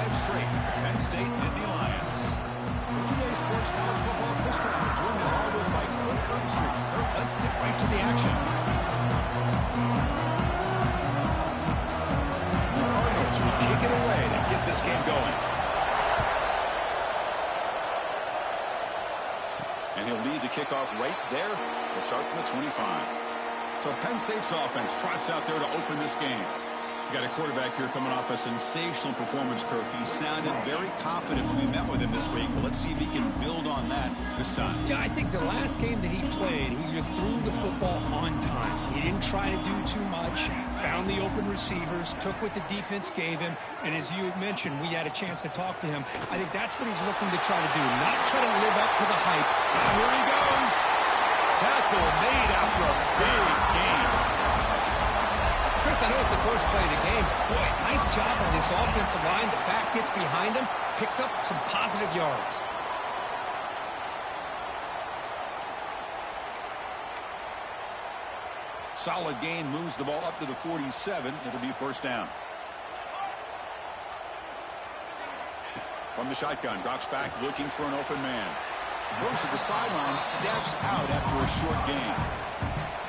straight. Penn State Nittany Lions. EA Sports College Football Quiz Round. Doing as always by Kirk Street. Kirk, let's get right to the action. The Cardinals will kick it away to get this game going. And he'll lead the kickoff right there. He'll start from the 25. So Penn State's offense trots out there to open this game. You got a quarterback here coming off a sensational performance, Kirk. He sounded very confident when we met with him this week, but let's see if he can build on that this time. Yeah, I think the last game that he played, he just threw the football on time. He didn't try to do too much, found the open receivers, took what the defense gave him, and as you mentioned, we had a chance to talk to him. I think that's what he's looking to try to do, not try to live up to the hype. And here he goes. Tackle made after a big game. Chris, I know it's the first play of the game. Boy, nice job on this offensive line. The back gets behind him, picks up some positive yards. Solid gain, moves the ball up to the 47. It'll be first down. From the shotgun, drops back looking for an open man. Goes to the sideline, steps out after a short gain.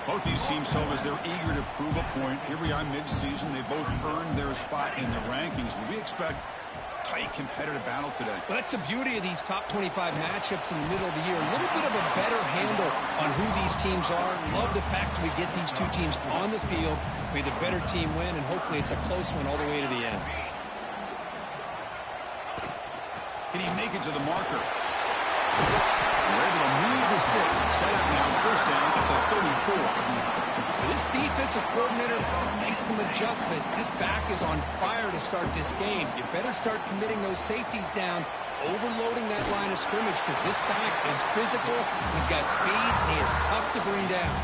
Both these teams told us they're eager to prove a point. Here we are mid-season. They both earned their spot in the rankings. But we expect a tight, competitive battle today. Well, that's the beauty of these top 25 matchups in the middle of the year. A little bit of a better handle on who these teams are. Love the fact we get these two teams on the field. May the better team win, and hopefully it's a close one all the way to the end. Can he make it to the marker? We're able to move the sticks. Set up now, first down at the 34. This defensive coordinator makes some adjustments. This back is on fire to start this game. You better start committing those safeties down, overloading that line of scrimmage, because this back is physical, he's got speed, and he is tough to bring down.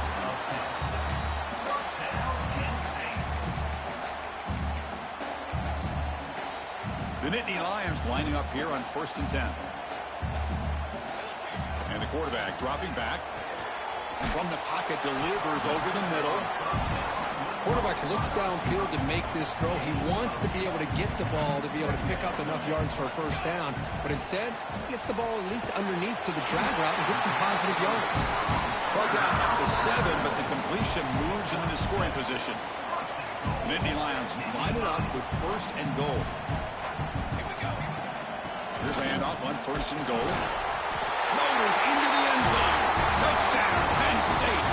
The Nittany Lions lining up here on 1st and 10. And the quarterback dropping back. From the pocket, delivers over the middle. Quarterback looks downfield to make this throw. He wants to be able to get the ball to be able to pick up enough yards for a first down. But instead, he gets the ball at least underneath to the drag route and gets some positive yards. Ball down at the 7, but the completion moves him into scoring position. The Nittany Lions line it up with 1st and goal. Here's a handoff on 1st and goal. Motors into the end zone. Touchdown, Penn State.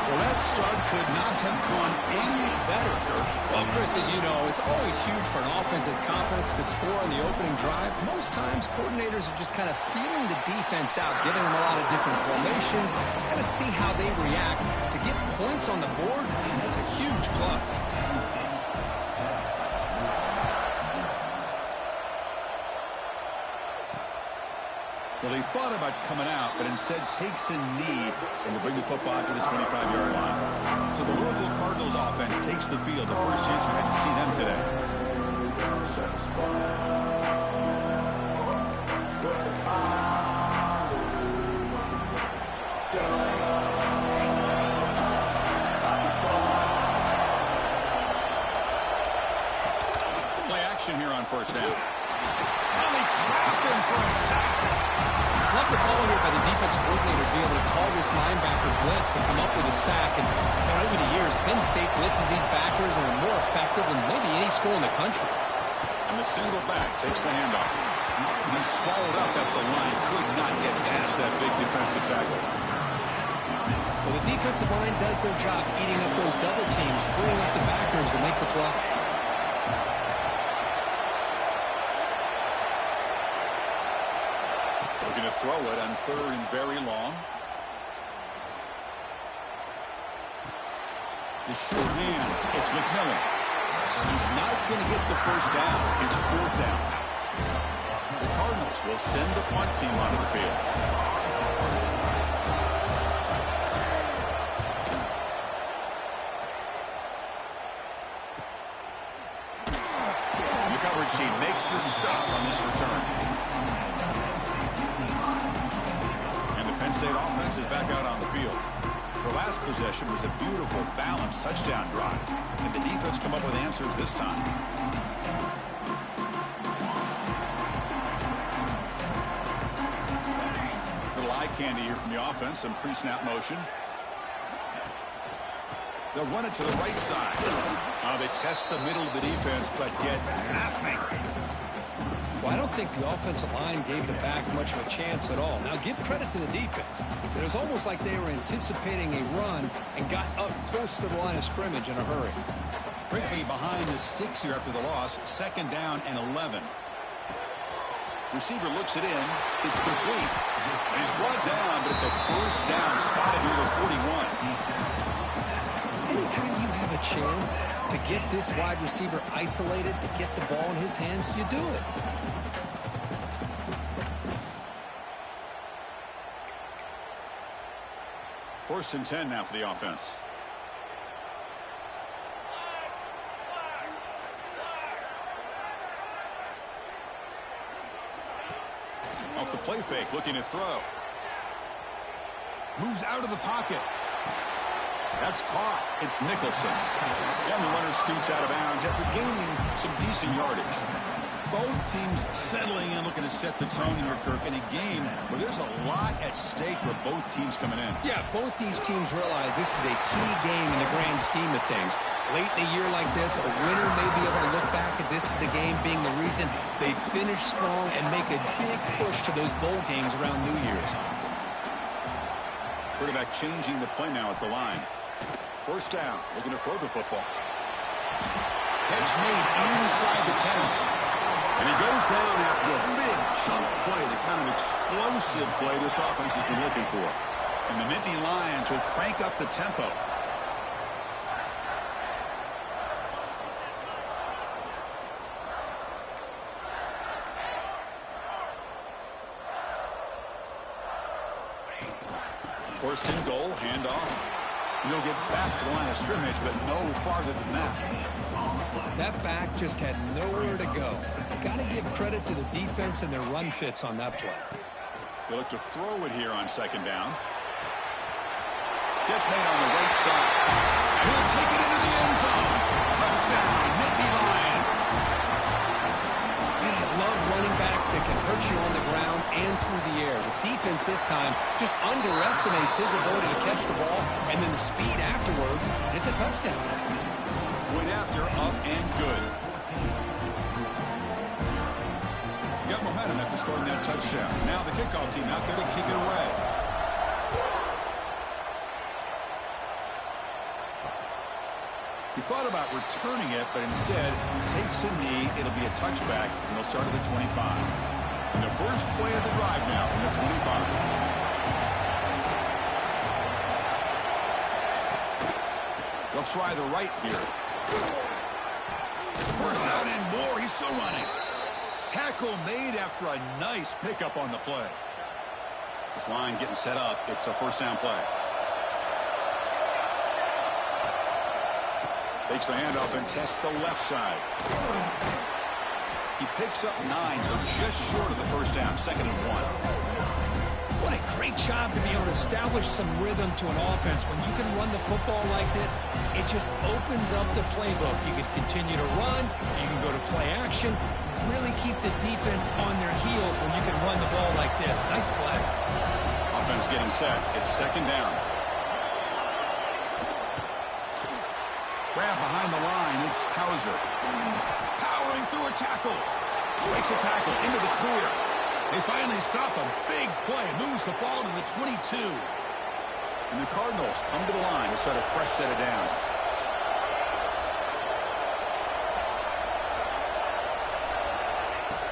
Well, that start could not have gone any better, Kirk. Well, Chris, as you know, it's always huge for an offense's confidence to score on the opening drive. Most times, coordinators are just kind of feeling the defense out, giving them a lot of different formations, kind of see how they react. To get points on the board, man, that's a huge plus. Well, he thought about coming out, but instead takes a knee and will bring the football to the 25-yard line. So the Louisville Cardinals offense takes the field. The first chance we had to see them today. Play action here on first down. Really trapped him for a sack. Love the call here by the defensive coordinator to be able to call this linebacker blitz to come up with a sack. And over the years, Penn State blitzes these backers and are more effective than maybe any school in the country. And the single back takes the handoff. He's swallowed up at the line. Could not get past that big defensive tackle. Well, the defensive line does their job eating up those double teams, freeing up the backers to make the play. Going to throw it on 3rd and very long. The short hands. It's McMillan. He's not going to get the first down. It's 4th down. The Cardinals will send the punt team onto the field. The coverage team makes the stop on this return. State offense is back out on the field. The last possession was a beautiful, balanced touchdown drive. And the defense come up with answers this time. candy here from the offense. Some pre-snap motion. They'll run it to the right side. They test the middle of the defense, but get nothing. Well, I don't think the offensive line gave the back much of a chance at all. Now, give credit to the defense. It was almost like they were anticipating a run and got up close to the line of scrimmage in a hurry. Quickly behind the sticks here after the loss. 2nd down and 11. Receiver looks it in. It's complete. And he's brought down, but it's a 1st down spotted near the 41. Anytime you have a chance to get this wide receiver isolated, to get the ball in his hands, you do it. First and 10 now for the offense. Off the play fake, looking to throw. Moves out of the pocket. That's caught. It's Nicholson. And the runner scoots out of bounds after gaining some decent yardage. Both teams settling in, looking to set the tone here, Kirk, in a game where there's a lot at stake for both teams coming in. Yeah, both these teams realize this is a key game in the grand scheme of things. Late in a year like this, a winner may be able to look back at this as a game being the reason they finish strong and make a big push to those bowl games around New Year's. Quarterback changing the play now at the line. 1st down, looking to throw the football. Catch made inside the 10. And he goes down after a big chunk play, the kind of explosive play this offense has been looking for. And the Nittany Lions will crank up the tempo. First and goal, handoff. He'll get back to the line of scrimmage, but no farther than that. That back just had nowhere to go. Got to give credit to the defense and their run fits on that play. They look to throw it here on 2nd down. Catch made on the right side. And he'll take it into the end zone. Touchdown, Nittany Lions. Man, I love running backs that can hurt you on the ground and through the air. The defense this time just underestimates his ability to catch the ball, and then the speed afterwards, it's a touchdown. Went after, up and good. Got momentum after scoring that touchdown. Now the kickoff team out there to kick it away. He thought about returning it, but instead takes a knee. It'll be a touchback, and they'll start at the 25. And the first play of the drive now from the 25. They'll try the right here. First down and more. He's still running. Tackle made after a nice pickup on the play. This line getting set up. It's a 1st down play. Takes the handoff and tests the left side. He picks up 9, so just short of the 1st down. 2nd and 1. What a great job to be able to establish some rhythm to an offense. When you can run the football like this, it just opens up the playbook. You can continue to run. You can go to play action. You really keep the defense on their heels when you can run the ball like this. Nice play. Offense getting set. It's 2nd down. Grab behind the line. It's Hauser. Powering through a tackle. Breaks a tackle into the clear. They finally stop a big play. Moves the ball to the 22. And the Cardinals come to the line to set a fresh set of downs.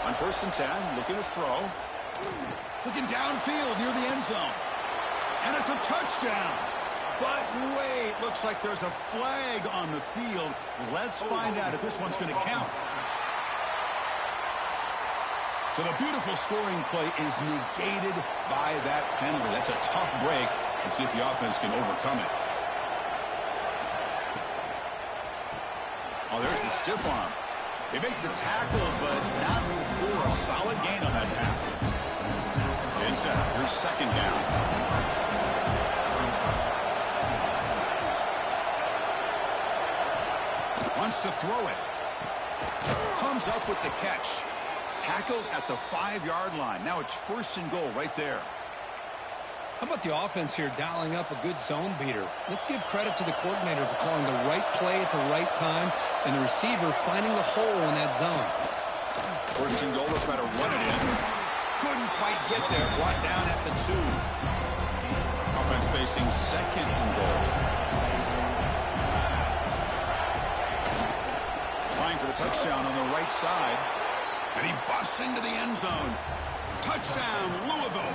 On 1st and 10, looking to throw. Looking downfield near the end zone. And it's a touchdown. But wait, looks like there's a flag on the field. Let's find out if this one's going to count. So the beautiful scoring play is negated by that penalty. That's a tough break. Let's see if the offense can overcome it. Oh, there's the stiff arm. They make the tackle, but not for a solid gain on that pass. Inside. Here's 2nd down. Wants to throw it. Comes up with the catch. Tackled at the 5-yard line. Now it's 1st and goal right there. How about the offense here dialing up a good zone beater? Let's give credit to the coordinator for calling the right play at the right time and the receiver finding the hole in that zone. First and goal, they'll try to run it in. Couldn't quite get there. Brought down at the 2. Offense facing second and goal. Applying for the touchdown on the right side. And he busts into the end zone. Touchdown, Louisville.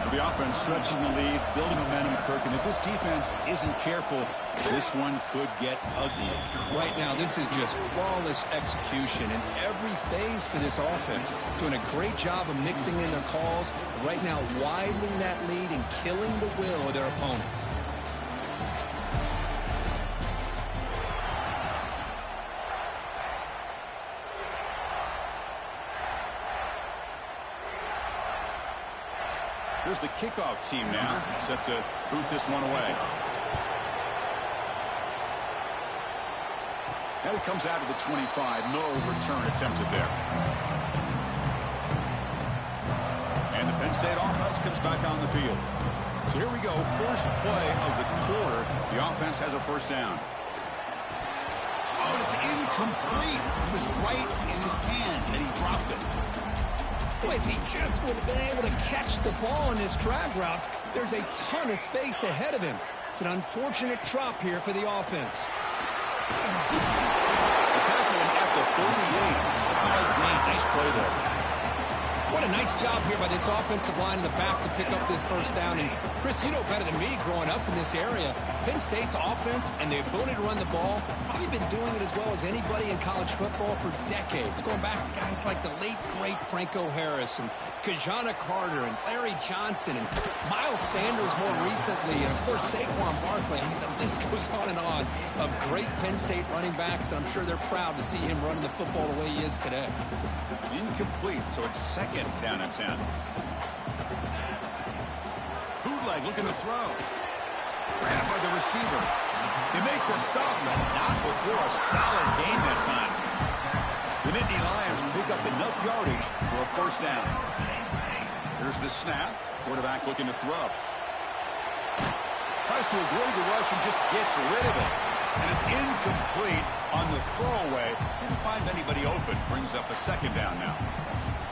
The offense stretching the lead, building momentum, Kirk. And if this defense isn't careful, this one could get ugly. Right now, this is just flawless execution in every phase for this offense. Doing a great job of mixing in their calls. Right now, widening that lead and killing the will of their opponent. Here's the kickoff team now, set to boot this one away. And it comes out of the 25. No return attempted there. And the Penn State offense comes back on the field. So here we go. First play of the quarter. The offense has a first down. Oh, it's incomplete. It was right in his hands, and he dropped it. Boy, if he just would have been able to catch the ball in this drag route, there's a ton of space ahead of him. It's an unfortunate drop here for the offense. The tackle at the 38. Solid gain. Nice play there. What a nice job here by this offensive line in the back to pick up this first down. And, Chris, you know better than me growing up in this area, Penn State's offense and the ability to run the ball, probably been doing it as well as anybody in college football for decades, going back to guys like the late, great Franco Harris and Kajana Carter and Larry Johnson and Miles Sanders more recently, and, of course, Saquon Barkley. I mean, the list goes on and on of great Penn State running backs, and I'm sure they're proud to see him running the football the way he is today. Incomplete, so it's second down and 10. Bootleg looking to throw. Grabbed by the receiver. They make the stop, but not before a solid gain that time. The Nittany Lions pick up enough yardage for a first down. Here's the snap. Quarterback looking to throw. Tries to avoid the rush and just gets rid of it. And it's incomplete on the throwaway. Didn't find anybody open. Brings up a second down now.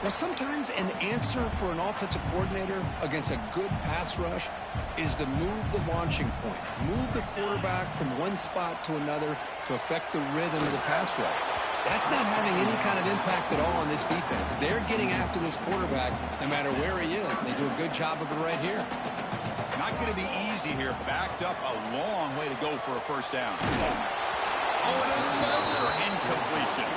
Well, sometimes an answer for an offensive coordinator against a good pass rush is to move the launching point. Move the quarterback from one spot to another to affect the rhythm of the pass rush. That's not having any kind of impact at all on this defense. They're getting after this quarterback no matter where he is. They do a good job of it right here. Not going to be easy here. Backed up a long way to go for a first down. Oh, and another incompletion.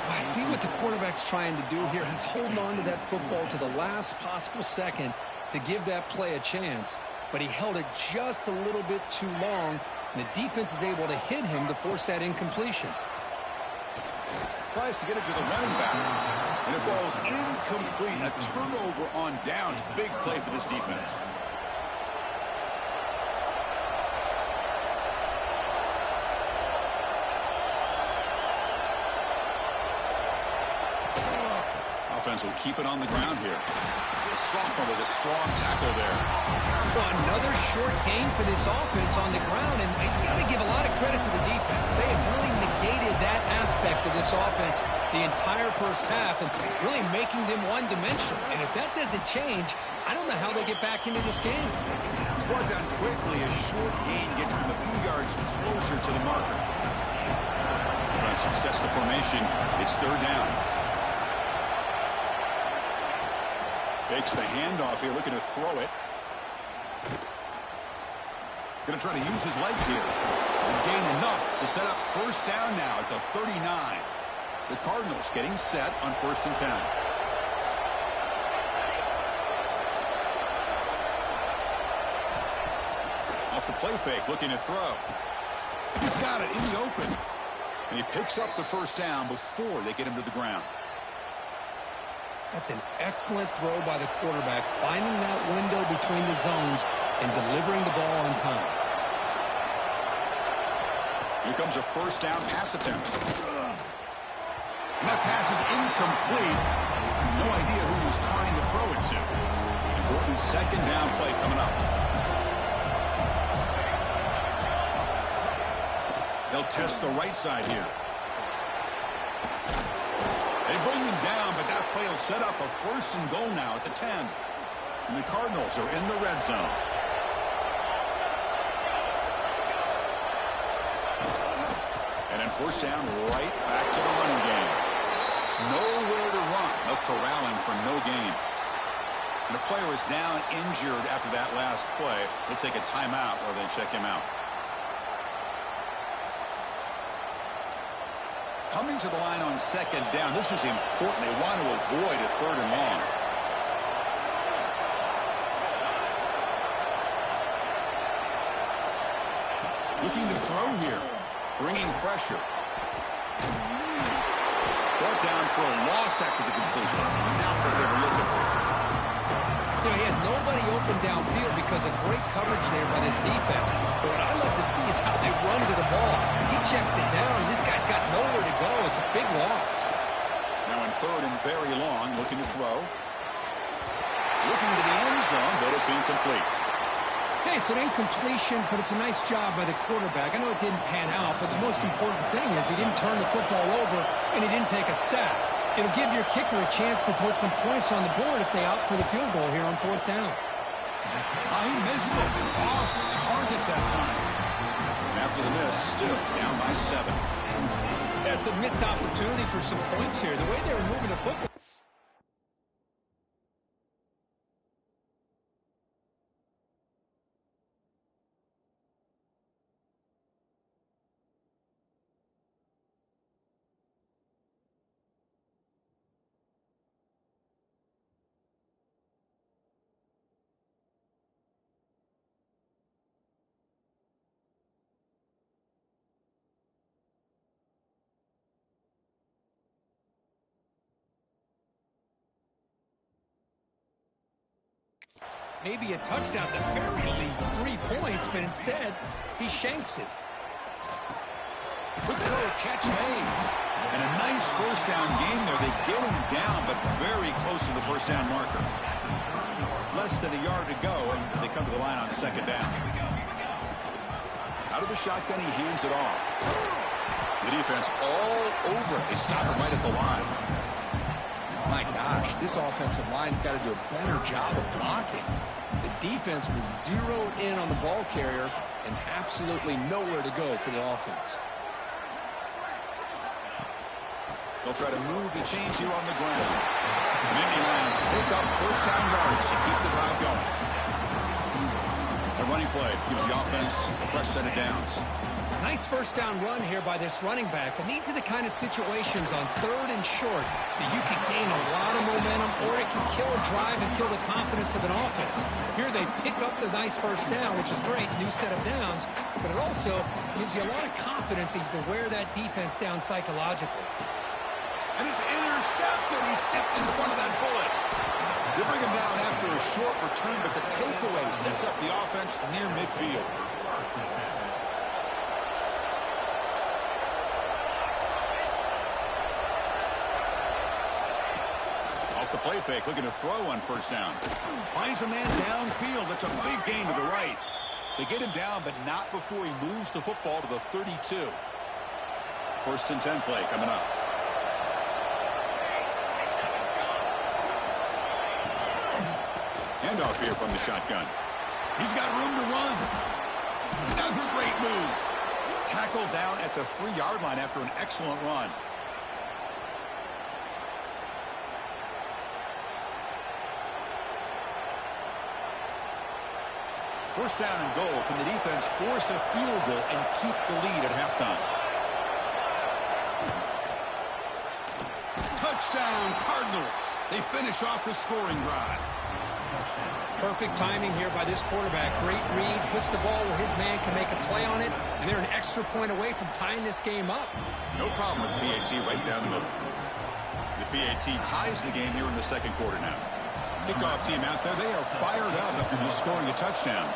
I see what the quarterback's trying to do here. He's holding on to that football to the last possible second to give that play a chance. But he held it just a little bit too long, and the defense is able to hit him to force that incompletion. Tries to get it to the running back, and it falls incomplete. A turnover on downs. Big play for this defense. Offense will keep it on the ground here. A sophomore with a strong tackle there. Well, another short game for this offense on the ground, and you got to give a lot of credit to the defense. They have really negated that aspect of this offense the entire first half and really making them one-dimensional. And if that doesn't change, I don't know how they get back into this game. It's brought down quickly. A short gain gets them a few yards closer to the marker. Trying to success the formation. It's third down. Fakes the handoff here, looking to throw it. Going to try to use his legs here. And gain enough to set up first down now at the 39. The Cardinals getting set on 1st and 10. Off the play fake, looking to throw. He's got it in the open. And he picks up the first down before they get him to the ground. That's an excellent throw by the quarterback, finding that window between the zones and delivering the ball on time. Here comes a first down pass attempt. And that pass is incomplete. No idea who he was trying to throw it to. And important second down play coming up. They'll test the right side here. They bring him down, but that play will set up a 1st and goal now at the 10. And the Cardinals are in the red zone. And then 1st down, right back to the running game. Nowhere to run. No corralling for no gain. And the player is down injured after that last play. They'll take a timeout while they check him out. Coming to the line on 2nd down. This is important. They want to avoid a 3rd and long. Looking to throw here. Bringing pressure. Brought down for a loss after the completion. Now they were looking for. He had nobody open downfield because of great coverage there by this defense. But what I love to see is how they run to the ball. He checks it down, and this guy's got nowhere to go. It's a big loss. Now in 3rd and very long, looking to throw. Looking to the end zone, but it's incomplete. Hey, it's an incompletion, but it's a nice job by the quarterback. I know it didn't pan out, but the most important thing is he didn't turn the football over, and he didn't take a sack. It'll give your kicker a chance to put some points on the board if they opt for the field goal here on 4th down. He missed it. Off target that time. And after the miss, still down by 7. That's a missed opportunity for some points here. The way they were moving the football. Maybe a touchdown, at the very least 3 points, but instead he shanks it. Quick throw, catch made. And a nice 1st down gain there. They get him down, but very close to the 1st down marker. Less than a yard to go as they come to the line on 2nd down. Out of the shotgun, he hands it off. The defense all over it. They stop him right at the line. My gosh, this offensive line's got to do a better job of blocking. The defense was zeroed in on the ball carrier and absolutely nowhere to go for the offense. They'll try to move the chains here on the ground. And Indy Lions pick up 1st down yards to keep the drive going. The running play gives the offense a fresh set of downs. Nice 1st down run here by this running back, and these are the kind of situations on 3rd and short that you can gain a lot of momentum, or it can kill a drive and kill the confidence of an offense. Here they pick up the nice 1st down, which is great, new set of downs, but it also gives you a lot of confidence that you can wear that defense down psychologically. And it's intercepted. He stepped in front of that bullet. They bring him down after a short return, but the takeaway sets up the offense near midfield. The play fake, looking to throw on 1st down. Finds a man downfield. That's a big gain to the right. They get him down, but not before he moves the football to the 32. 1st and 10 play coming up. Handoff here from the shotgun. He's got room to run. Another great move. Tackled down at the 3-yard line after an excellent run. First down and goal. Can the defense force a field goal and keep the lead at halftime? Touchdown, Cardinals. They finish off the scoring drive. Perfect timing here by this quarterback. Great read, puts the ball where his man can make a play on it, and they're an extra point away from tying this game up. No problem with PAT right down the middle. The PAT ties the game here in the 2nd quarter now. Kickoff team out there, they are fired up after just scoring a touchdown.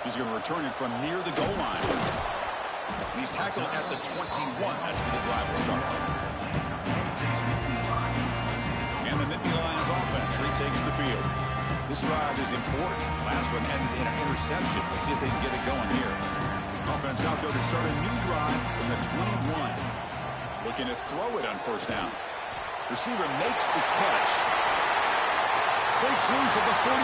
He's going to return it from near the goal line. And he's tackled at the 21. That's where the drive will start. And the Nittany Lions offense field. This drive is important. Last one ended in an interception. Let's see if they can get it going here. Offense out there to start a new drive from the 21. Looking to throw it on first down. Receiver makes the catch. Breaks loose at the 45.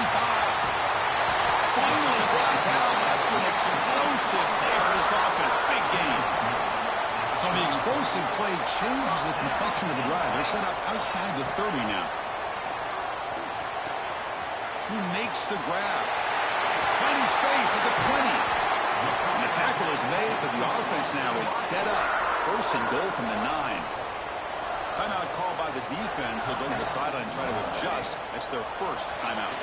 Finally brought down after an explosive play for this offense. Big game. So the explosive play changes the complexion of the drive. They're set up outside the 30 now. He makes the grab. Plenty space at the 20. And the tackle is made, but the offense now is set up. First and goal from the 9. Timeout called by the defense. They'll go to the sideline and try to adjust. It's their first timeout.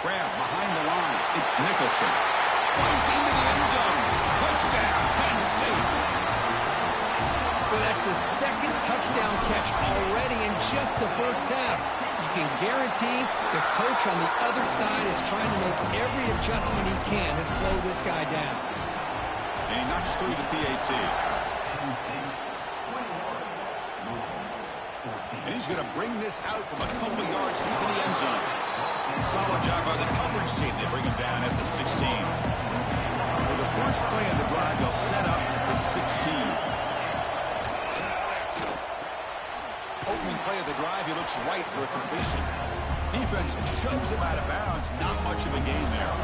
Grab behind the line. It's Nicholson. Points into the end zone. Touchdown, Penn State. Well, that's the second touchdown catch already in just the first half. You can guarantee the coach on the other side is trying to make every adjustment he can to slow this guy down. And he knocks through the PAT. And he's going to bring this out from a couple of yards deep in the end zone. Solid job by the coverage team. They bring him down at the 16. For the first play of the drive, they'll set up at the 16. Opening play of the drive, he looks right for a completion. Defense shoves him out of bounds. Not much of a gain there.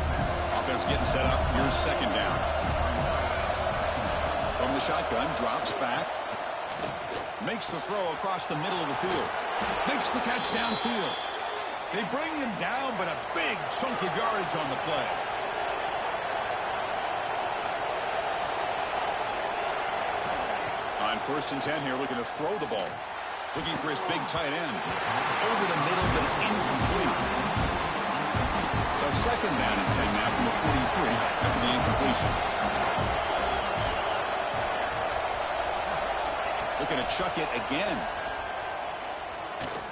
Offense getting set up. Here's second down. From the shotgun, drops back. Makes the throw across the middle of the field. Makes the catch downfield. They bring him down, but a big chunk of yardage on the play. On 1st and 10 here, looking to throw the ball. Looking for his big tight end. Over the middle, but it's incomplete. So second down and 10 now from the 43 after the incompletion. Looking to chuck it again.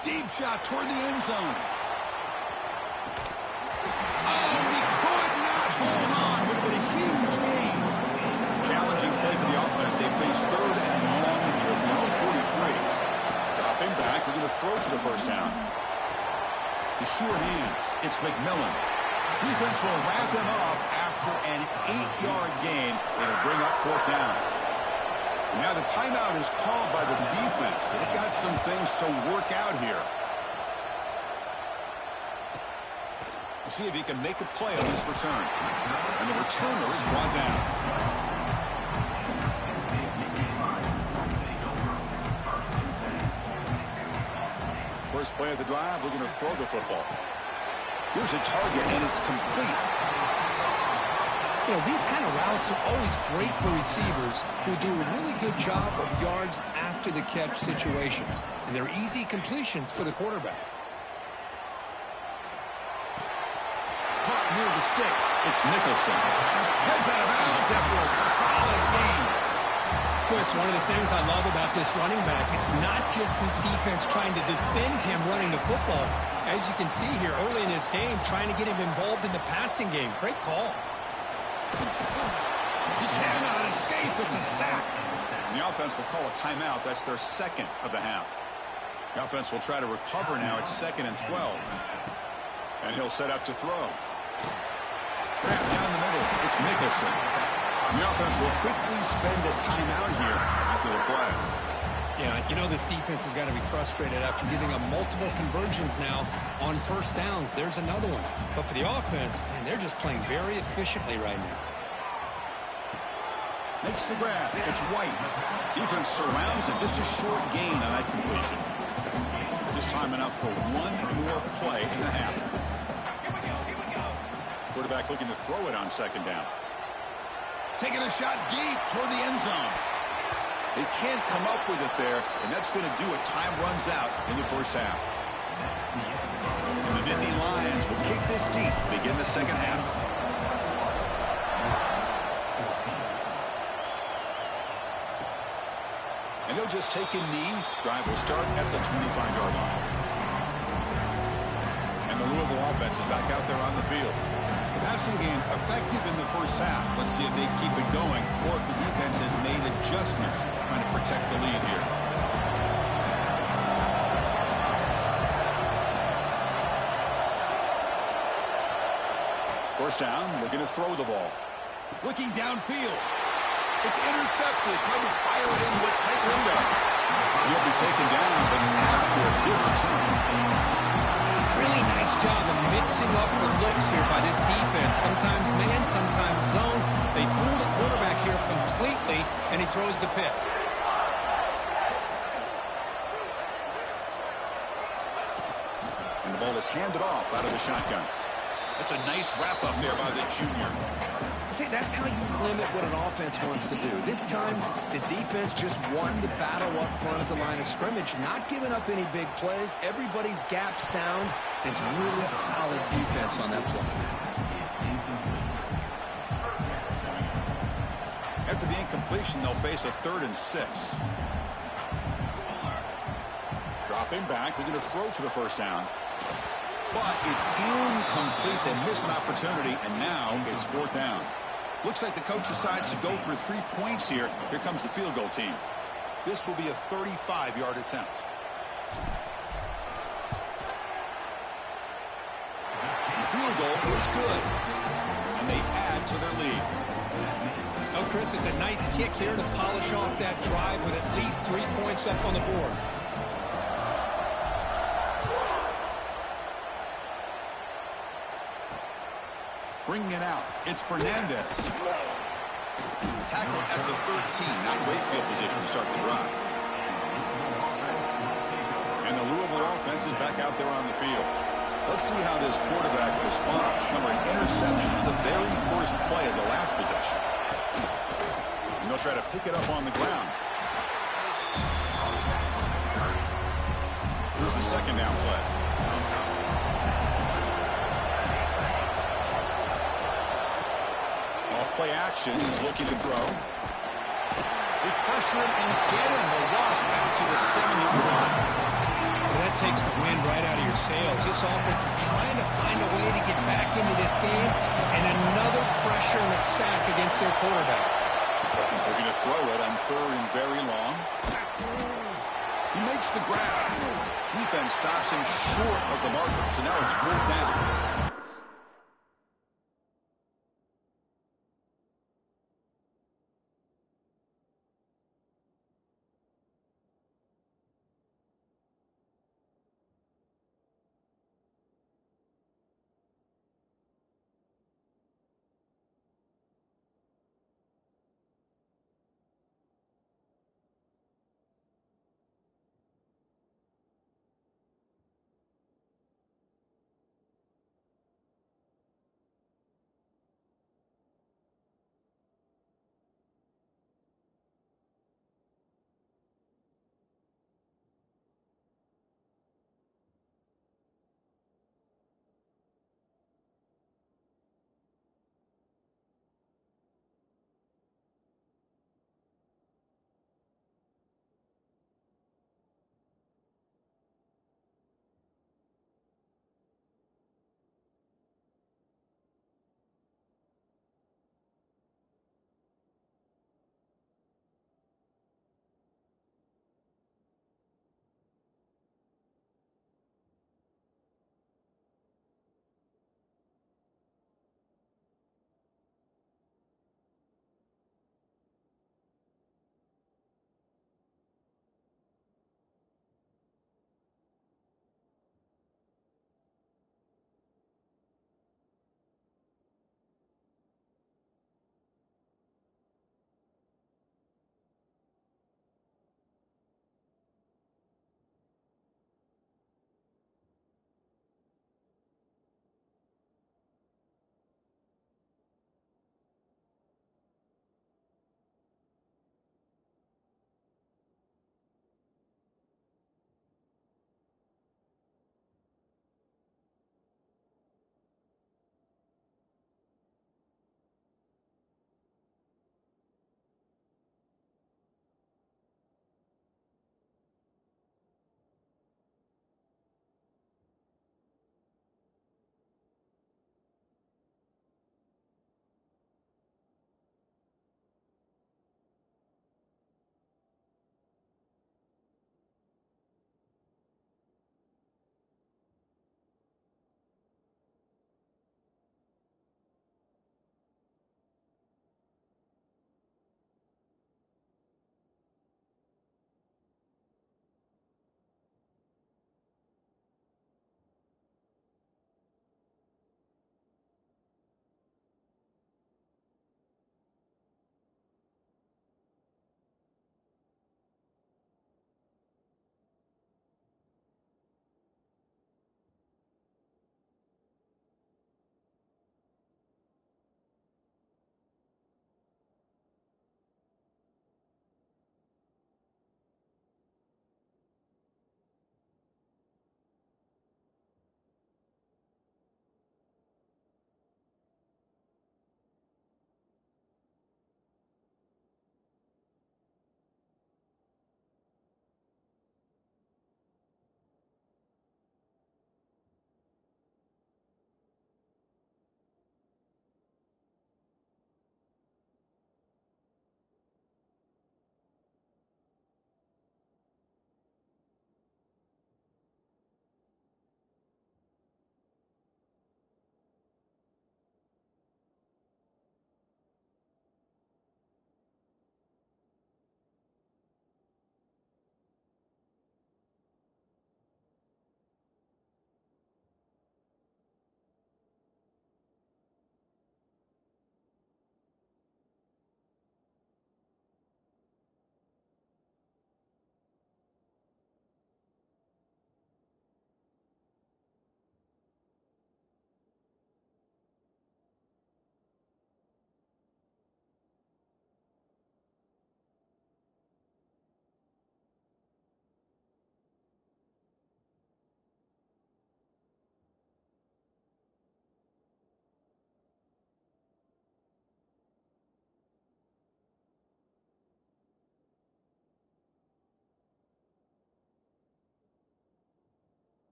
Deep shot toward the end zone. Oh, he could not hold on. Would have been a huge gain. Challenging play for the offense. They face third and long here from their own 43. Dropping back. They're going to throw for the first down. The sure hands. It's McMillan. Defense will wrap him up after an 8-yard gain. It'll bring up fourth down. Now the timeout is called by the defense. They've got some things to work out here. We'll see if he can make a play on this return. And the returner is brought down. First play of the drive, looking to throw the football. Here's a target, and it's complete. You know, these kind of routes are always great for receivers who do a really good job of yards after the catch situations. And they're easy completions for the quarterback. Caught near the sticks. It's Nicholson. Heads out of bounds after a solid game. Of course, one of the things I love about this running back, it's not just this defense trying to defend him running the football. As you can see here early in this game, trying to get him involved in the passing game. Great call. He cannot escape. It's a sack. And the offense will call a timeout. That's their second of the half. The offense will try to recover now. It's 2nd and 12. And he'll set up to throw. Grab down the middle. It's Nicholson. And the offense will quickly spend a timeout here after the play. Yeah, you know this defense has got to be frustrated after giving up multiple conversions now on first downs. There's another one. But for the offense, man, they're just playing very efficiently right now. Makes the grab. It's White. Defense surrounds him. Just a short gain on that completion. Just time enough for one more play in the half. Quarterback looking to throw it on second down. Taking a shot deep toward the end zone. They can't come up with it there, and that's going to do it. Time runs out in the first half. And the Nittany Lions will kick this deep to begin the second half. And he'll just take a knee. Drive will start at the 25-yard line. And the Louisville offense is back out there on the field. The passing game effective in the first half. Let's see if they keep it going or if the defense has made adjustments trying to protect the lead here. First down, looking to throw the ball. Looking downfield. It's intercepted. Trying to fire it into a tight window. He'll be taken down, but after a good return. Really nice job of mixing up the looks here by this defense. Sometimes man, sometimes zone. They fool the quarterback here completely, and he throws the pick. And the ball is handed off out of the shotgun. That's a nice wrap up there by the junior. See, that's how you limit what an offense wants to do. This time, the defense just won the battle up front at the line of scrimmage, not giving up any big plays. Everybody's gap sound. It's really solid defense on that play. After the incompletion, they'll face a 3rd and 6. Dropping back, looking to throw for the first down. But it's incomplete. They miss an opportunity, and now it's 4th down. Looks like the coach decides to go for 3 points here. Here comes the field goal team. This will be a 35-yard attempt. The field goal is good, and they add to their lead. Oh, Chris, it's a nice kick here to polish off that drive with at least 3 points up on the board. Bringing it out, it's Fernandez. Tackle at the 13, not Wakefield position to start the drive. And the Louisville offense is back out there on the field. Let's see how this quarterback responds. Remember, an interception on the very first play of the last possession. And they'll try to pick it up on the ground. Here's the second down play. Play action. He's looking to throw. They pressure him and get him. The loss back to the 7-yard line. Well, that takes the wind right out of your sails. This offense is trying to find a way to get back into this game, and another pressure and a sack against their quarterback. They're going to throw it on 3rd and very long. He makes the grab. Defense stops him short of the marker, so now it's 4th down.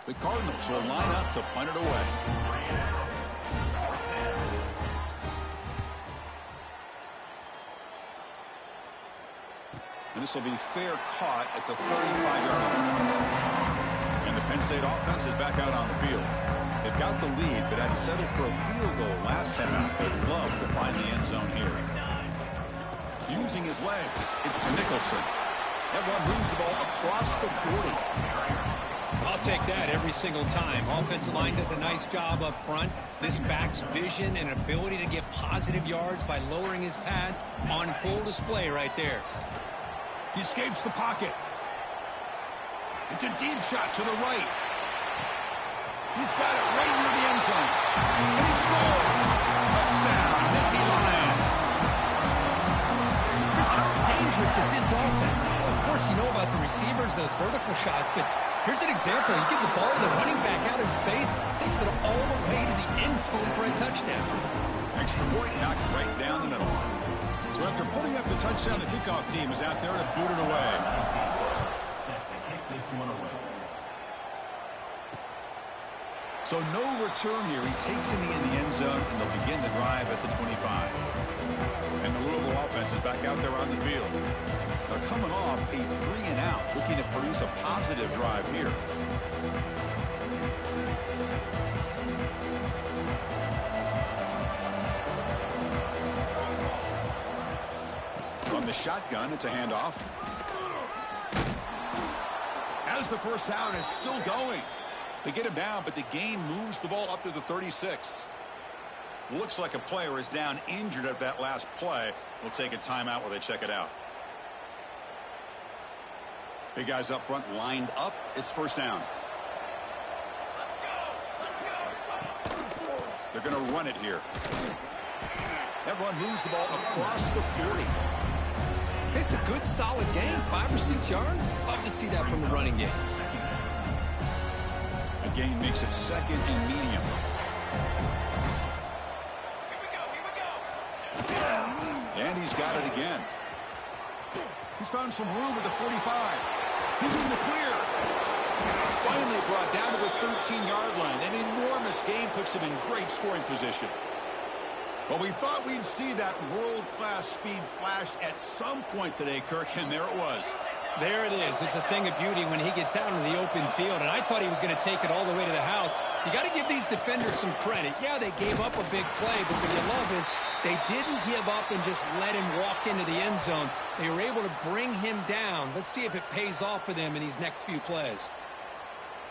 The Cardinals will line up to punt it away. And this will be fair caught at the 35-yard line. And the Penn State offense is back out on the field. They've got the lead, but had to settle for a field goal last time out. They'd love to find the end zone here. Using his legs, it's Nicholson. That one moves the ball across the 40. I'll take that every single time. Offensive line does a nice job up front. This back's vision and ability to get positive yards by lowering his pads on full display right there. He escapes the pocket. It's a deep shot to the right. He's got it right near the end zone. And he scores. Touchdown, Nittany Lions. Chris, how dangerous is this offense? Of course, you know about the receivers, those vertical shots, but here's an example. You give the ball to the running back out in space, takes it all the way to the end zone for a touchdown. Extra point knocked right down the middle. So after putting up the touchdown, the kickoff team is out there to boot it away. So no return here. He takes it in the end zone, and they'll begin the drive at the 25. And the Louisville offense is back out there on the field. They're coming off a 3-and-out, looking to produce a positive drive here. From the shotgun, it's a handoff. As the first down is still going. They get him down, but the gain moves the ball up to the 36. Looks like a player is down injured at that last play. We'll take a timeout while they check it out. Big guys up front lined up. It's first down. They're going to run it here. That run moves the ball across the 40. It's a good, solid game. 5 or 6 yards. Love to see that from the running game. A gain makes it second and medium. And he's got it again. He's found some room at the 45. He's in the clear. Finally brought down to the 13-yard line. An enormous gain puts him in great scoring position. Well, we thought we'd see that world-class speed flashed at some point today, Kirk, and there it was. There it is. It's a thing of beauty when he gets out into the open field, and I thought he was going to take it all the way to the house. You got to give these defenders some credit. Yeah, they gave up a big play, but what you love is they didn't give up and just let him walk into the end zone. They were able to bring him down. Let's see if it pays off for them in these next few plays.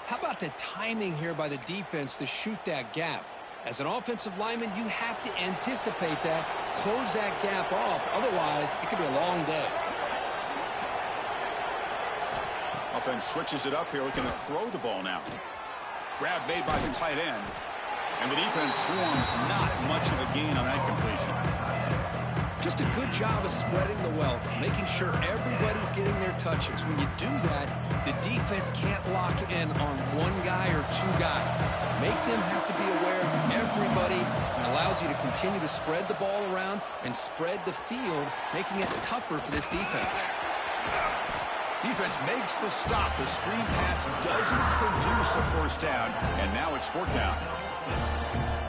How about the timing here by the defense to shoot that gap? As an offensive lineman, you have to anticipate that, close that gap off. Otherwise, it could be a long day. Offense switches it up here, looking to throw the ball now. Grab made by the tight end. And the defense swarms not much of a gain on that completion. Just a good job of spreading the wealth, making sure everybody's getting their touches. When you do that, the defense can't lock in on one guy or two guys. Make them have to be aware of everybody, and allows you to continue to spread the ball around and spread the field, making it tougher for this defense. Defense makes the stop. The screen pass doesn't produce a first down, and now it's fourth down.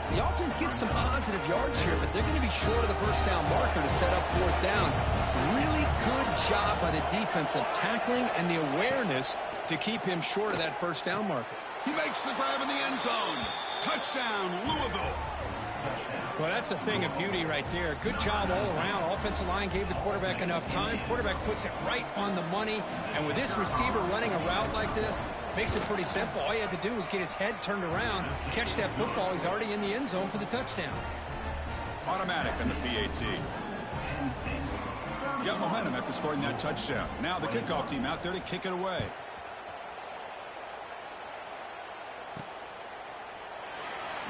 The offense gets some positive yards here, but they're going to be short of the first down marker to set up fourth down. Really good job by the defense of tackling and the awareness to keep him short of that first down marker. He makes the grab in the end zone. Touchdown, Louisville. Well, that's a thing of beauty right there. Good job all around. Offensive line gave the quarterback enough time. Quarterback puts it right on the money. And with this receiver running a route like this, makes it pretty simple. All you had to do was get his head turned around, catch that football. He's already in the end zone for the touchdown. Automatic on the PAT. Got momentum after scoring that touchdown. Now the kickoff team out there to kick it away.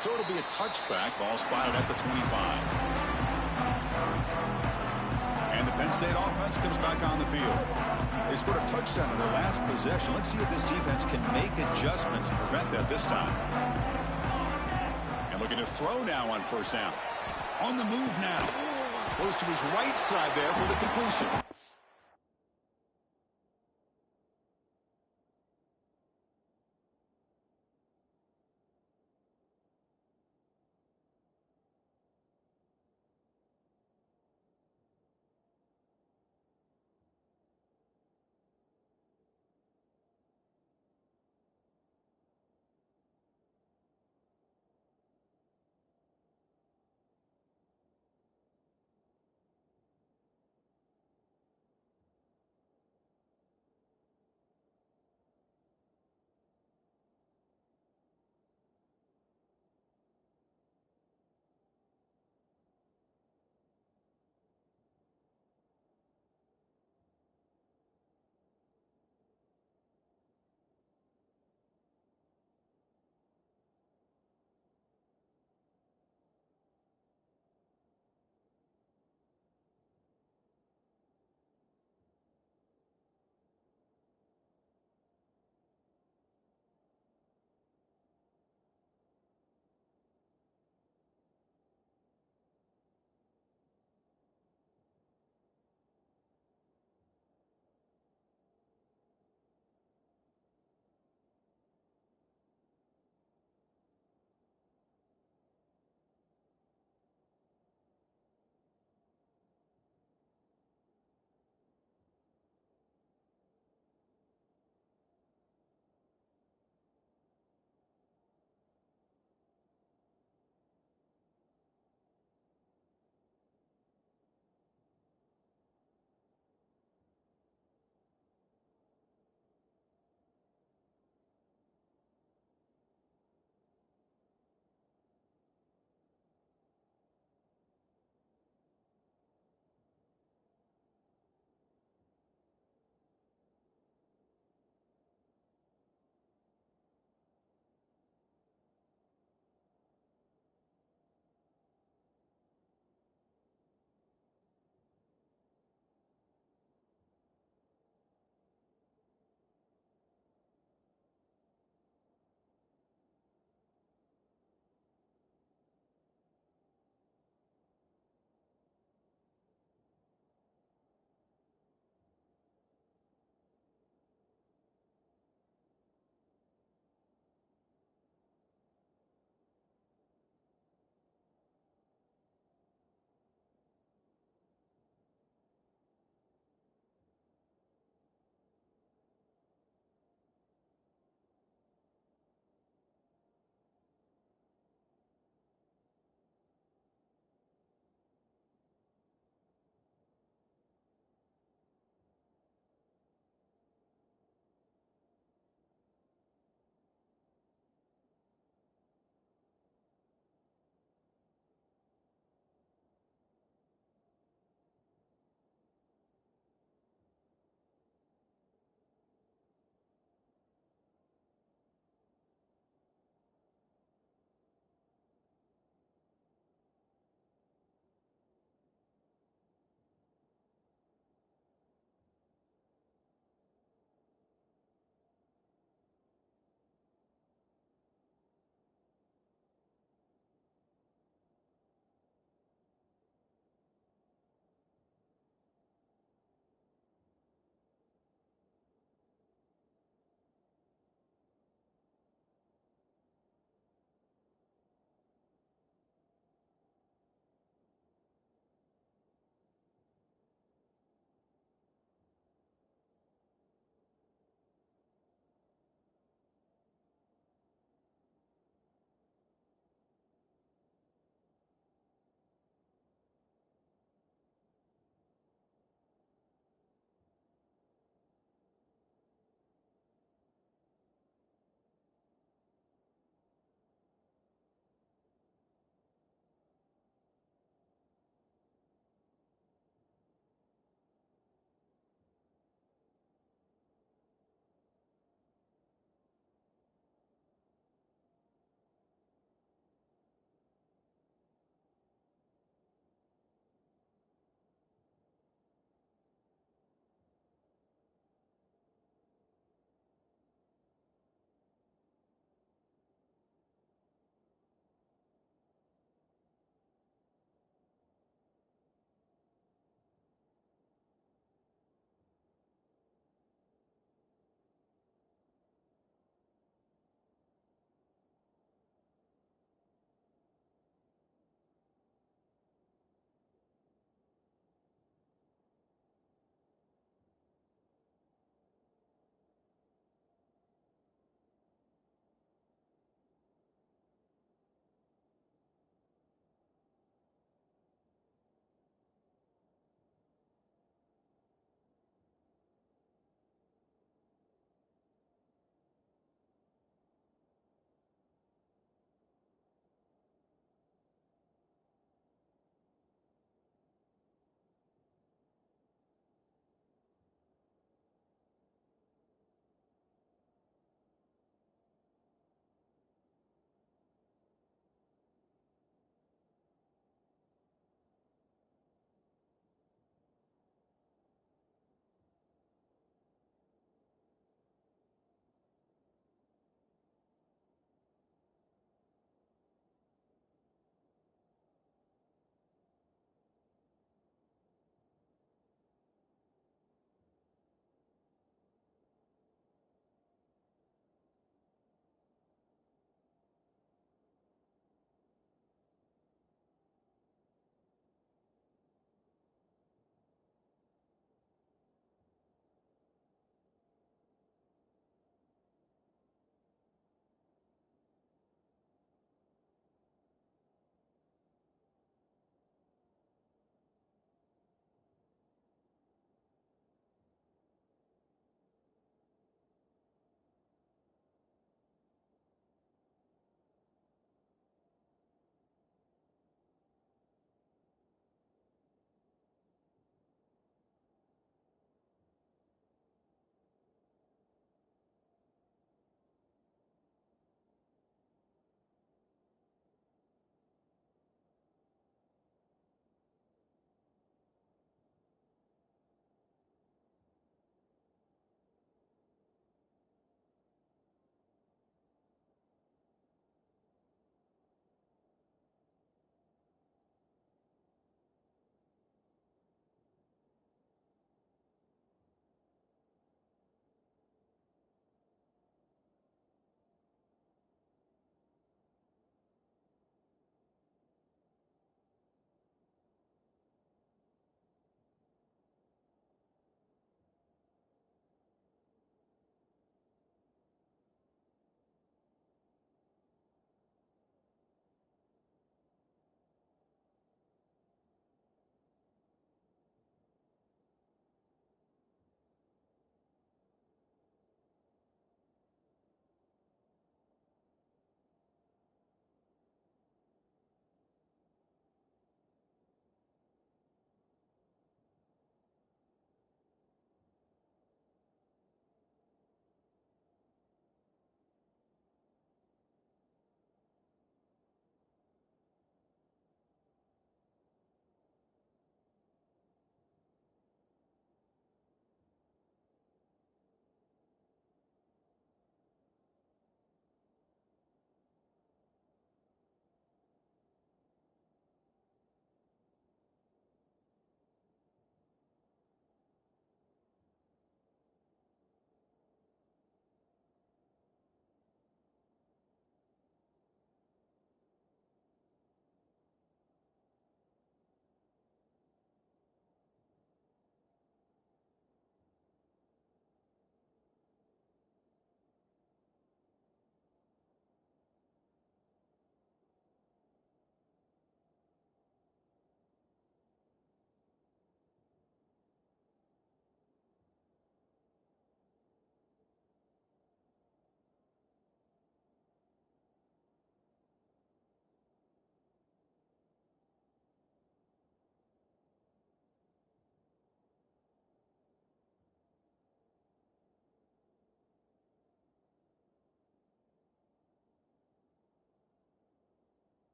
So it'll be a touchback. Ball spotted at the 25. And the Penn State offense comes back on the field. They scored a touchdown in their last possession. Let's see if this defense can make adjustments and prevent that this time. And looking to throw now on first down. On the move now. Goes to his right side there for the completion.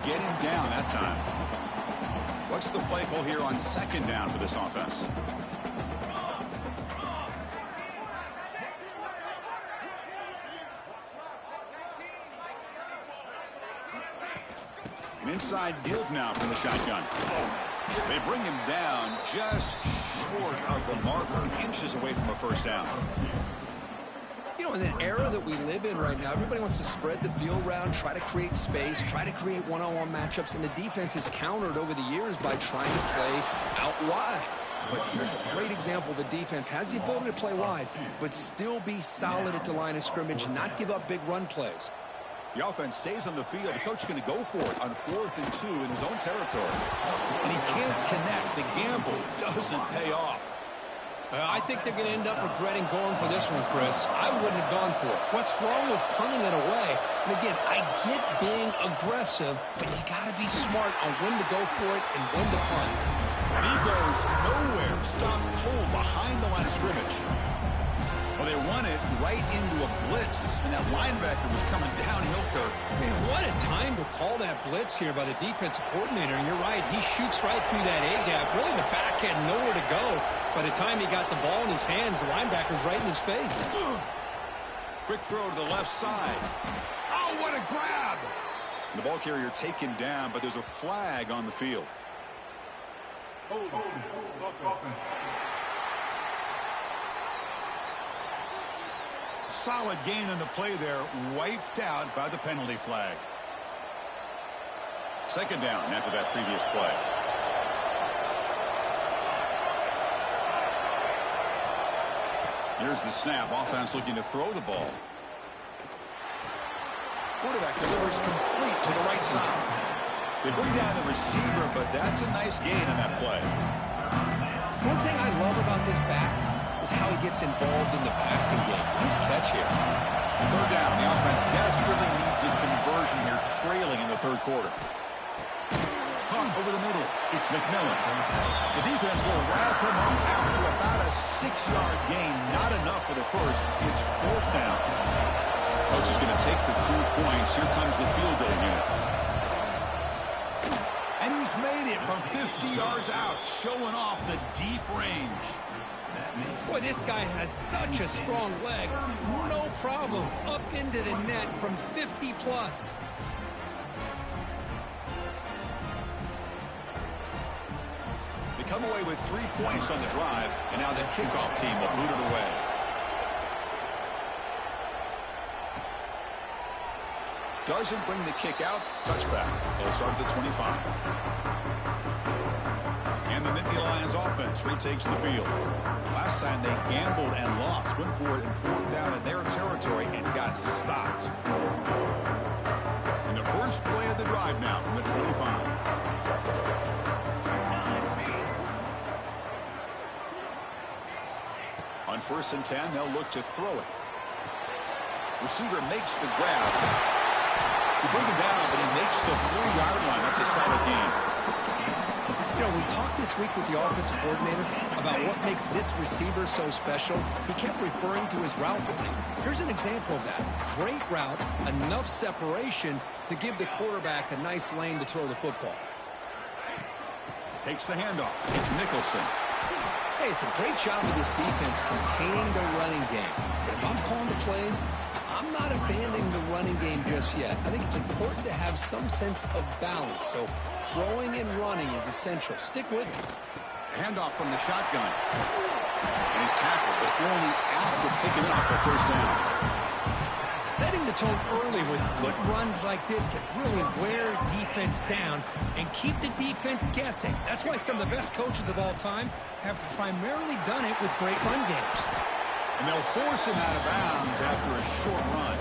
get him down that time. What's the play call here on second down for this offense? An inside give now from the shotgun. They bring him down just short of the marker, inches away from a first down. You know, in the era that we live in right now, everybody wants to spread the field around, try to create space, try to create one-on-one matchups, and the defense is countered over the years by trying to play out wide. But here's a great example. The defense has the ability to play wide, but still be solid at the line of scrimmage, not give up big run plays. The offense stays on the field. The coach is going to go for it on 4th and 2 in his own territory. And he can't connect. The gamble doesn't pay off. I think they're going to end up regretting going for this one, Chris. I wouldn't have gone for it. What's wrong with punting it away? And again, I get being aggressive, but you got to be smart on when to go for it and when to punt. And he goes nowhere. Stop cold behind the line of scrimmage. Well, they run it right into a blitz, and that linebacker was coming downhill, Kirk. Man, what a time to call that blitz here by the defensive coordinator. And you're right, he shoots right through that A-gap. Really, the back had nowhere to go. By the time he got the ball in his hands, the linebacker's right in his face. Quick throw to the left side. Oh, what a grab! And the ball carrier taken down, but there's a flag on the field. Solid gain on the play there, wiped out by the penalty flag. Second down after that previous play. Here's the snap. Offense looking to throw the ball. Quarterback delivers complete to the right side. They bring down the receiver, but that's a nice gain on that play. One thing I love about this back is how he gets involved in the passing game. Nice catch here. Third down. The offense desperately needs a conversion here, trailing in the third quarter. Caught over the middle. It's McMillan. The defense will wrap him up after about a 6-yard gain. Not enough for the first. It's fourth down. Coach is going to take the 3 points. Here comes the field goal unit. And he's made it from 50 yards out, showing off the deep range. Boy, this guy has such a strong leg. No problem. Up into the net from 50-plus. They come away with 3 points on the drive, and now the kickoff team will boot it away. Doesn't bring the kick out. Touchback. They'll start at the 25. And the Nittany Lions offense retakes the field. Last time they gambled and lost. Went for it in 4th down in their territory and got stopped. And the first play of the drive now from the 25. On 1st and 10, they'll look to throw it. Receiver makes the grab. He bring him down, but he makes the 4-yard line. That's a solid gain. You know, we talked this week with the offensive coordinator about what makes this receiver so special. He kept referring to his route running. Here's an example of that. Great route, enough separation to give the quarterback a nice lane to throw the football. Takes the handoff. It's Nicholson. Hey, it's a great job of this defense containing the running game. But if I'm calling the plays, I'm not abandoning the running game just yet. I think it's important to have some sense of balance. So throwing and running is essential. Stick with it. Handoff from the shotgun. And he's tackled, but only after picking up a first down. Setting the tone early with good runs like this can really wear defense down and keep the defense guessing. That's why some of the best coaches of all time have primarily done it with great run games. And they'll force him out of bounds after a short run.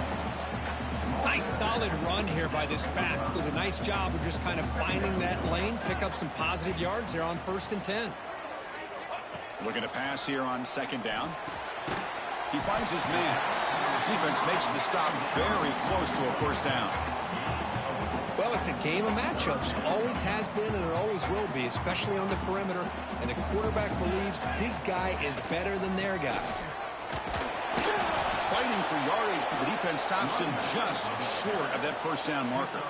Nice solid run here by this back. Did a nice job of just kind of finding that lane, pick up some positive yards there on 1st and 10. Looking to pass here on 2nd down. He finds his man. Defense makes the stop very close to a first down. Well, it's a game of matchups. Always has been and it always will be, especially on the perimeter. And the quarterback believes his guy is better than their guy. Fighting for yardage, but the defense stops him just short of that first down marker.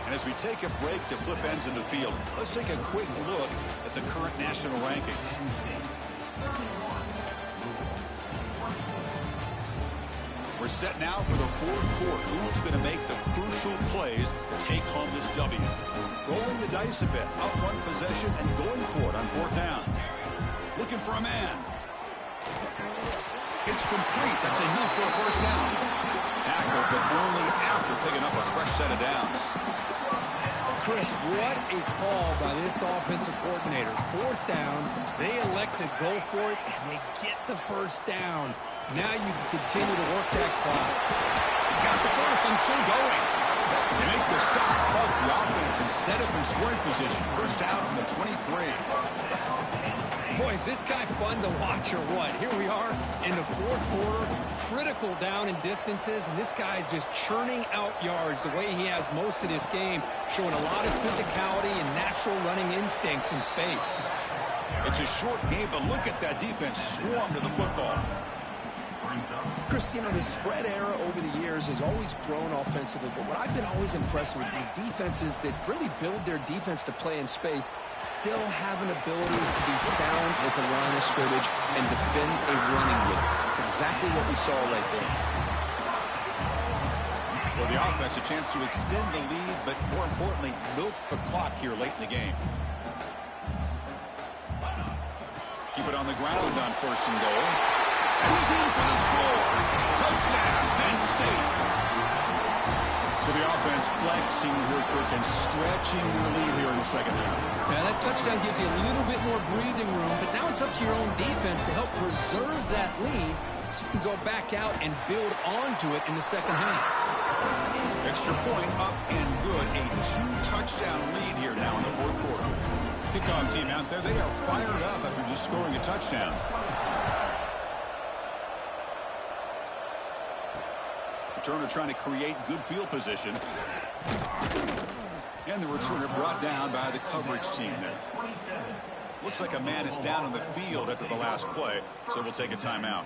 And as we take a break to flip ends in the field, let's take a quick look at the current national rankings. We're set now for the fourth quarter. Who's going to make the crucial plays to take home this W? Rolling the dice a bit, up one possession and going for it on fourth down. Looking for a man. It's complete. That's enough for a first down. Tackled, but only after picking up a fresh set of downs. Chris, what a call by this offensive coordinator. Fourth down, they elect to go for it, and they get the first down. Now you can continue to work that clock. He's got the first and still going. They make the stop, but the offense is set up in scoring position. First down from the 23. Boy, is this guy fun to watch or what? Here we are in the fourth quarter, critical down in distances, and this guy is just churning out yards the way he has most of this game, showing a lot of physicality and natural running instincts in space. It's a short game, but look at that defense swarm to the football. Chris, you know, the spread era over the years has always grown offensively, but what I've been always impressed with the defenses that really build their defense to play in space still have an ability to be sound at the line of scrimmage and defend a running game. It's exactly what we saw right there. For the offense, a chance to extend the lead, but more importantly, milk the clock here late in the game. Keep it on the ground on first and goal. And he's in for the score. Touchdown, Penn State. So the offense flexing here, Kirk, and stretching their lead here in the second half. Now that touchdown gives you a little bit more breathing room, but now it's up to your own defense to help preserve that lead so you can go back out and build onto it in the second half. Extra point up and good. A two-touchdown lead here now in the fourth quarter. Kickoff team out there, they are fired up after just scoring a touchdown. Returner trying to create good field position. And the returner brought down by the coverage team there. Looks like a man is down on the field after the last play, so we'll take a timeout.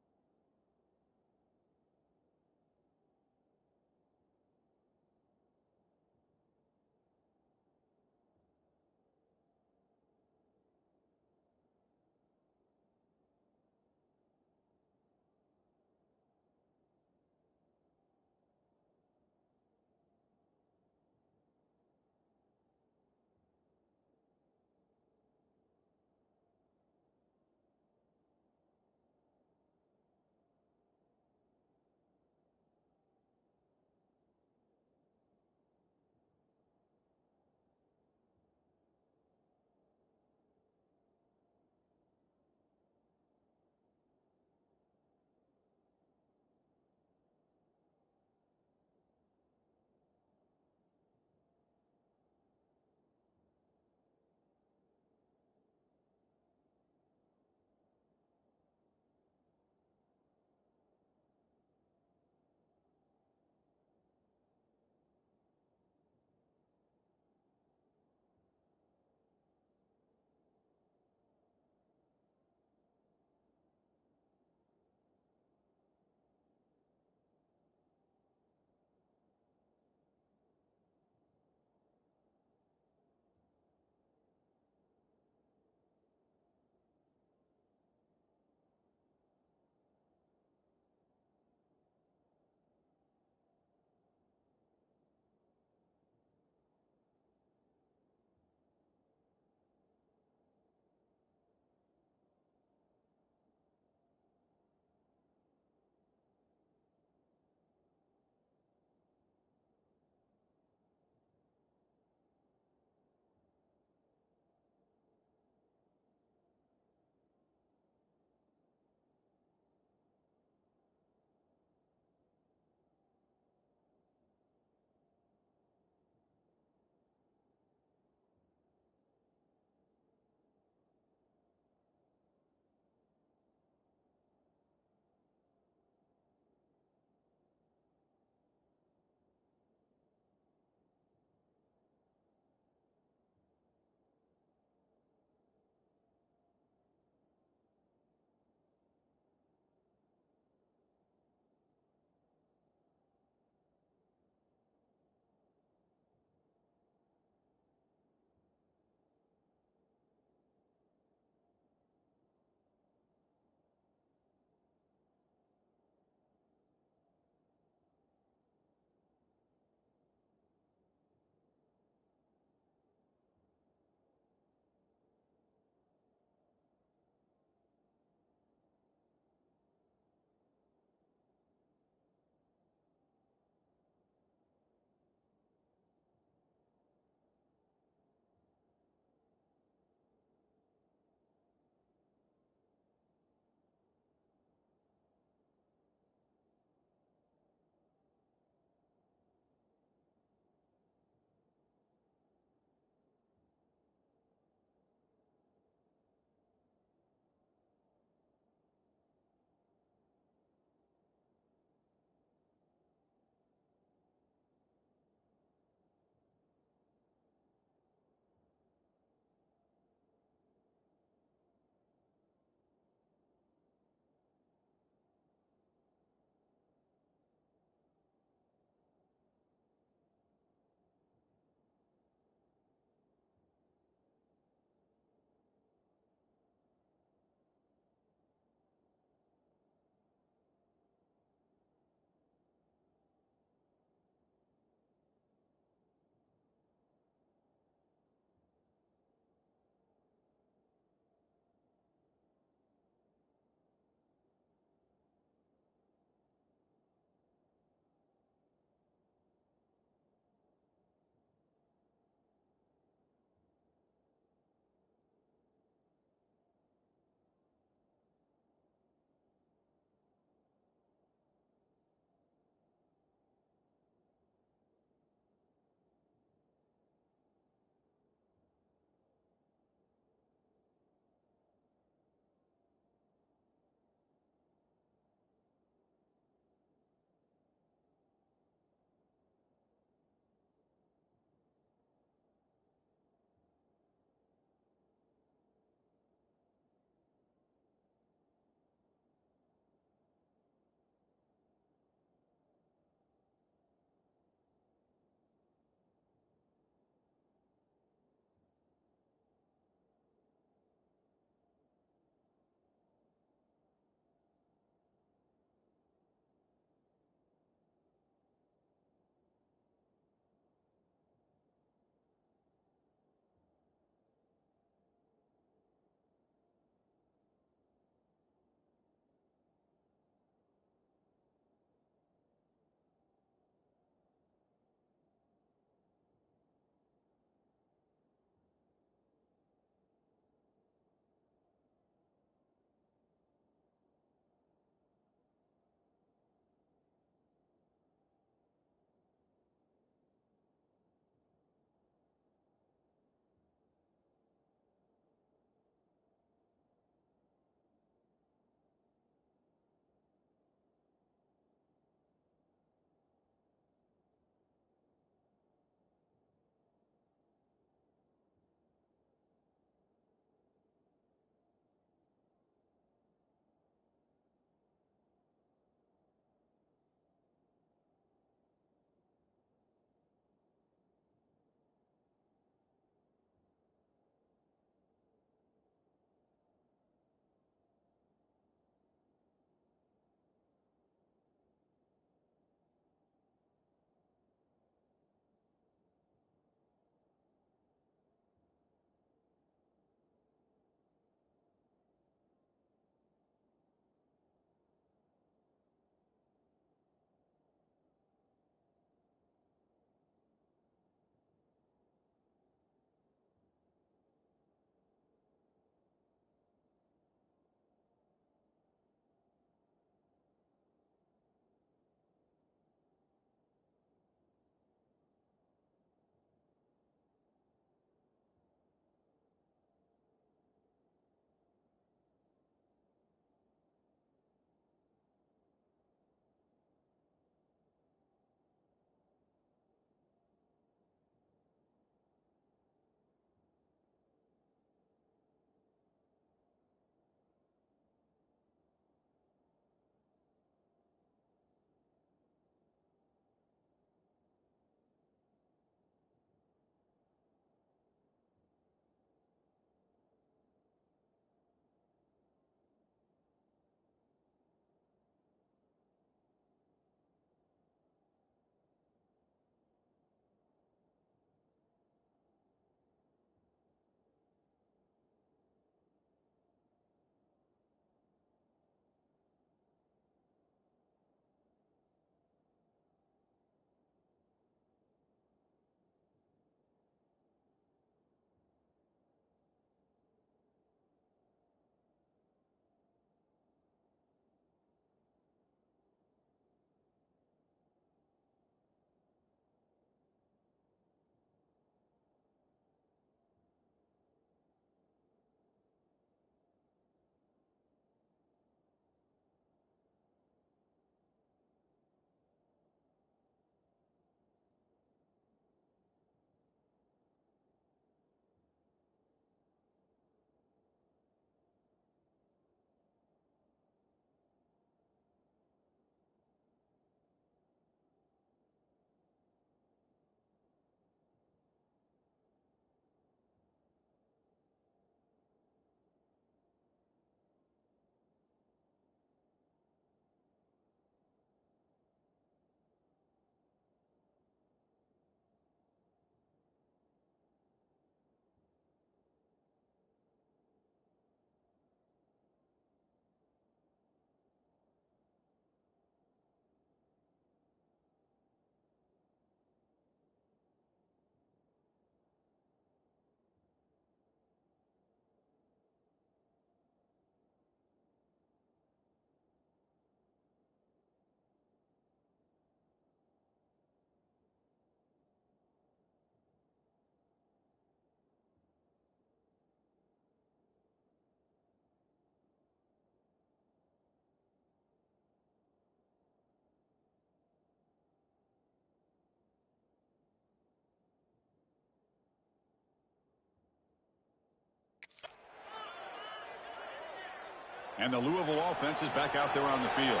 And the Louisville offense is back out there on the field.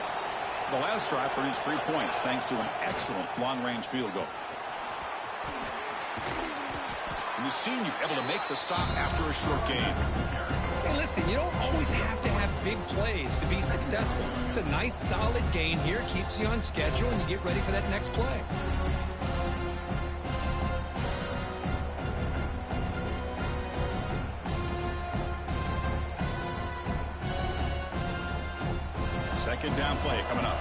The last drive produced 3 points thanks to an excellent long-range field goal. And the senior able to make the stop after a short gain. Hey, listen, you don't always have to have big plays to be successful. It's a nice, solid gain here. Keeps you on schedule, and you get ready for that next play. Second down play coming up.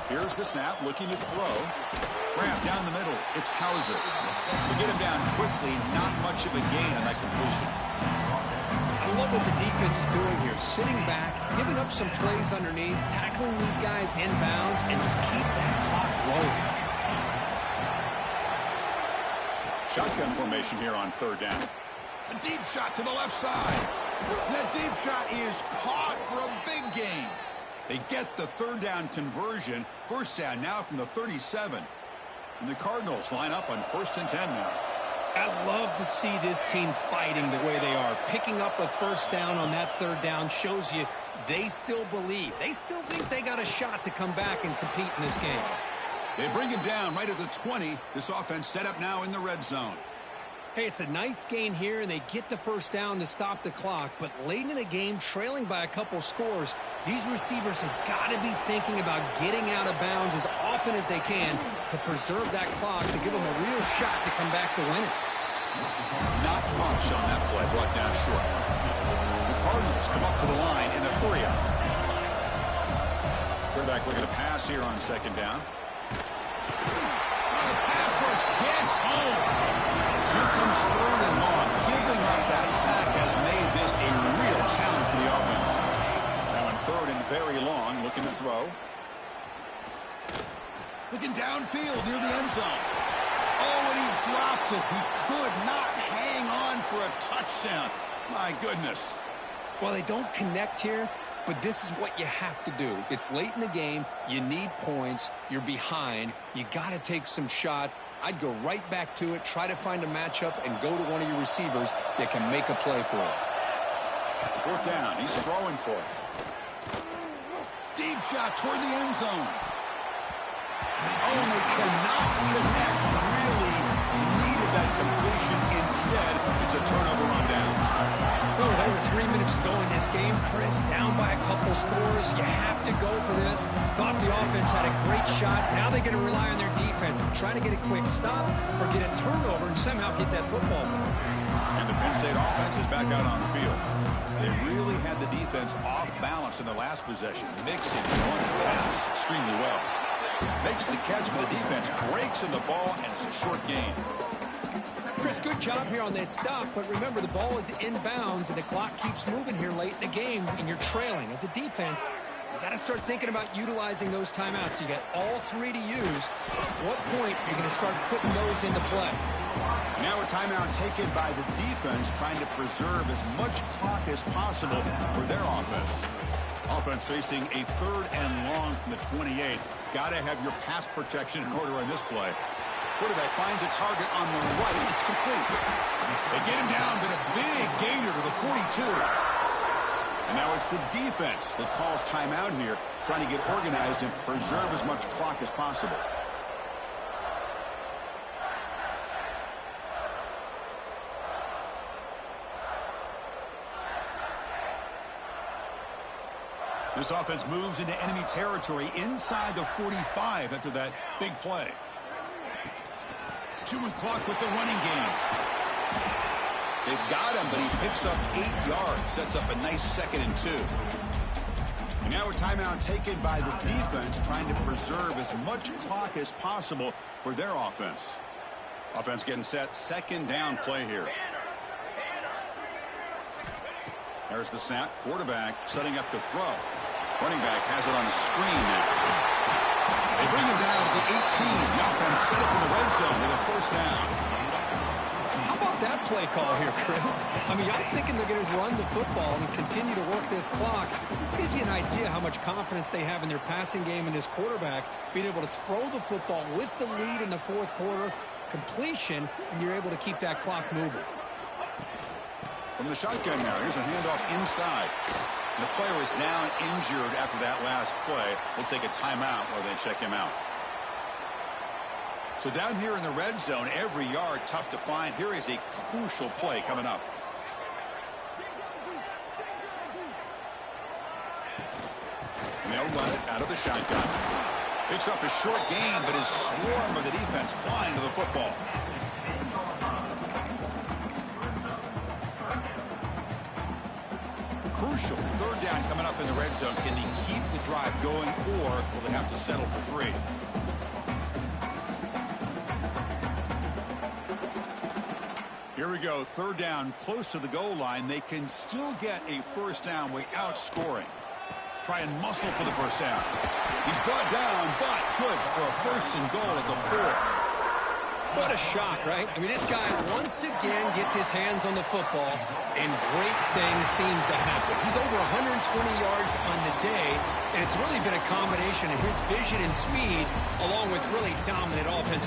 Here's the snap, looking to throw. Grab down the middle. It's Hauser. To get him down quickly, not much of a gain on that completion. I love what the defense is doing here. Sitting back, giving up some plays underneath, tackling these guys inbounds, and just keep that clock rolling. Shotgun formation here on third down. A deep shot to the left side. That deep shot is caught for a big gain. They get the third down conversion. First down now from the 37. And the Cardinals line up on 1st and 10 now. I love to see this team fighting the way they are. Picking up a first down on that third down shows you they still believe. They still think they got a shot to come back and compete in this game. They bring him down right at the 20. This offense set up now in the red zone. Hey, it's a nice gain here, and they get the first down to stop the clock. But late in the game, trailing by a couple scores, these receivers have got to be thinking about getting out of bounds as often as they can to preserve that clock, to give them a real shot to come back to win it. Not much on that play, brought down short. The Cardinals come up to the line in a hurry-up. Quarterback looking to pass here on second down. The pass rush gets home. Here comes third and long. Giving up that sack has made this a real challenge for the offense. Now in third and very long, looking to throw. Looking downfield near the end zone. Oh, and he dropped it. He could not hang on for a touchdown. My goodness. Well, they don't connect here, but this is what you have to do. It's late in the game. You need points. You're behind. You got to take some shots. I'd go right back to it, try to find a matchup, and go to one of your receivers that can make a play for it. Fourth down. He's throwing for it. Deep shot toward the end zone. Oh, and they cannot connect. Really needed that completion. Instead, it's a turnover on downs. Well, with over 3 minutes to go in this game, Chris, down by a couple scores. You have to go for this. Thought the offense had a great shot. Now they're going to rely on their defense, trying to get a quick stop or get a turnover and somehow get that football back. And the Penn State offense is back out on the field. They really had the defense off balance in the last possession, mixing one pass extremely well. Makes the catch for the defense, breaks in the ball, and it's a short gain. Chris, good job here on this stop, but remember, the ball is inbounds, and the clock keeps moving here late in the game, and you're trailing. As a defense, you got to start thinking about utilizing those timeouts. You got all three to use. At what point are you going to start putting those into play? Now a timeout taken by the defense, trying to preserve as much clock as possible for their offense. Offense facing a third and long from the 28. Got to have your pass protection in order on this play. Quarterback finds a target on the right. It's complete. They get him down, but a big gainer to the 42. And now it's the defense that calls timeout here, trying to get organized and preserve as much clock as possible. This offense moves into enemy territory inside the 45 after that big play. 2 clock with the running game. They've got him, but he picks up 8 yards, sets up a nice 2nd and 2. And now a timeout taken by the defense, trying to preserve as much clock as possible for their offense. Offense getting set, 2nd down play here. There's the snap. Quarterback setting up to throw. Running back has it on a screen now. They bring him down to the 18. The offense set up in the red zone with a first down. How about that play call here, Chris? I mean, I'm thinking they're going to run the football and continue to work this clock. This gives you an idea how much confidence they have in their passing game and this quarterback being able to throw the football with the lead in the fourth quarter, completion, and you're able to keep that clock moving. From the shotgun now, here's a handoff inside. And the player is down injured after that last play. We'll take a timeout while they check him out. So down here in the red zone, every yard tough to find. Here is a crucial play coming up. And they'll run it out of the shotgun. Picks up a short gain, but is swarmed by the defense flying to the football. Crucial third down coming up in the red zone. Can they keep the drive going, or will they have to settle for 3? Here we go, third down, close to the goal line. They can still get a first down without scoring. Try and muscle for the first down. He's brought down, but good for a first and goal at the 4. What a shock, right? I mean, this guy once again gets his hands on the football, and great things seems to happen. He's over 120 yards on the day, and it's really been a combination of his vision and speed, along with really dominant offensive